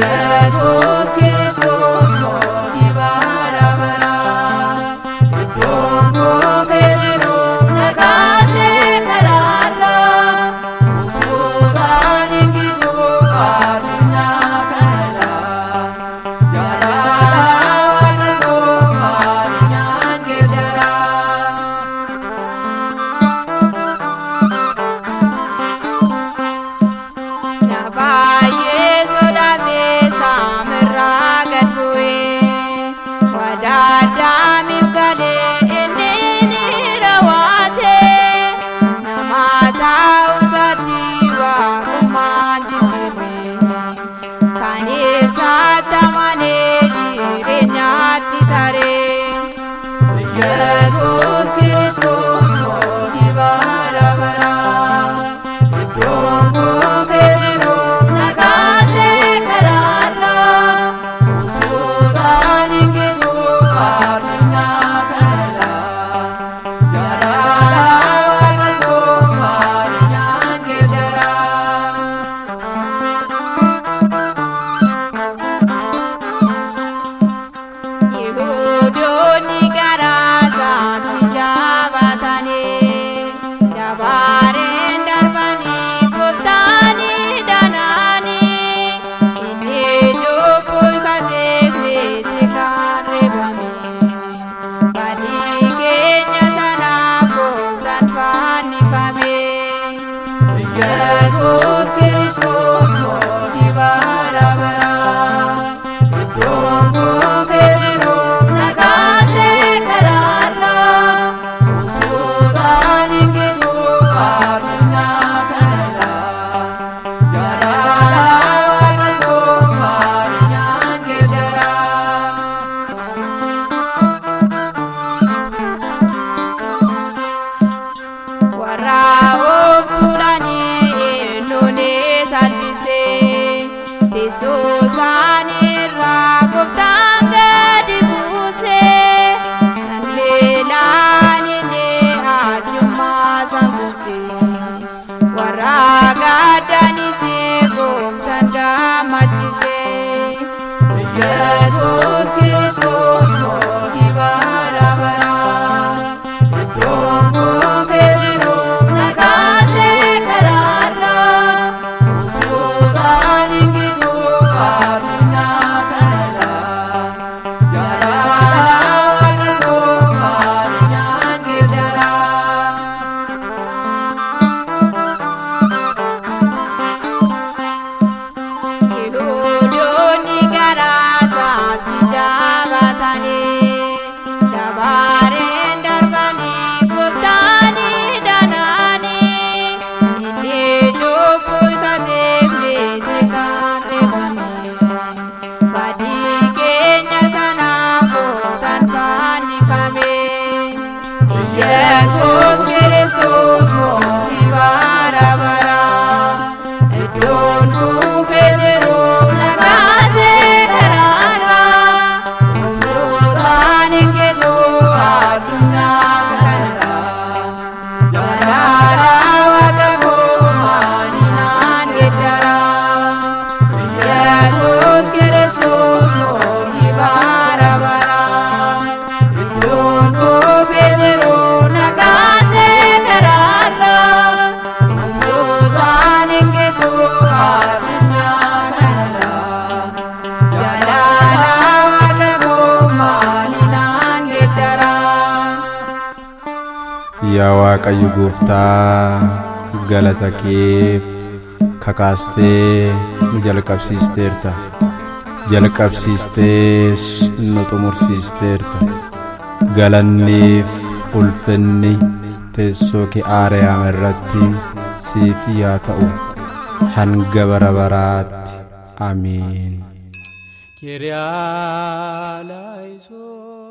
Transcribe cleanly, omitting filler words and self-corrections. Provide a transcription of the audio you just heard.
Yesus Kristus moti bara bara Iddoon dhufee jiru nakaasee karaarra Utuusaan hingisu addunyaa kanarra Jaalala Waaqa koo maalinaan geeddara Nafaayee sodaatee saamirraa gad bu'ee wadaaddaamiif galee inni ni raawwatee nama taa'uusaatti waaqummaan jijjiirree kan ibsaatti amanee jireenyaatti taree Yesus Kristus moti bara bara Iddoon dhufee jiru nakaasee karaarra Utuusaan hingisu addunyaa kanarra Jaalala Waaqa koo maalinaan geeddara Yihuudoonni garaa isaatti jaabatanii dabareen darbanii gooftaanii danaanii inni lubbuu isaatiif seete kan reebame badii keenya sanaaf gooftaan fannifame Yesus Kristus moti bara bara Iddoon dhufee jiru nakaasee karaarra Utuusaan hingisu addunyaa kanarra Jaalala Waaqa koo maalinaan geeddara Warra of tuulanii eenyuunii salphisee teessoo isaanii irraa gooftaan gadi buusee kan beelaan illee addummaa sanguubsee warra gaddaniis gooftaan gammachiisee Yesus Kristus moti bara bara Iddoon dhufee jiru nakaasee karaarra Utuusaan hingisu addunyaa kanarra Jaalala Waaqa koo maalinaan geeddara Yihuudoonni garaa isaatti jaabatanii dabareen darbanii gooftaanii danaanii inni lubbuu isaatiif seete kan reebame badii keenya sanaaf gooftaan fannifame Yesus Kristus moti bara bara Iddoon dhufee jiru nakaasee karaarra Utuusaan hingisu addunyaa kanarra Jaalala Waaqa koo maalinaan geeddara Yesus Kristus moti bara bara Iddoon dhufee jiru nakaasee karaarra Utuusaan hingisu addunyaa kanarra Jaalala Waaqa koo maalinaan geeddara Yaa Waaqayyo Gooftaa galata keef kakaastee nu jalqabsiisteerta jalqabsiistees nu xumursiisteerta galanniif ulfinni teessoo kee aariyaam irratti siif yaa ta'u hanga bara baraatti amiin. Kyrie eleison.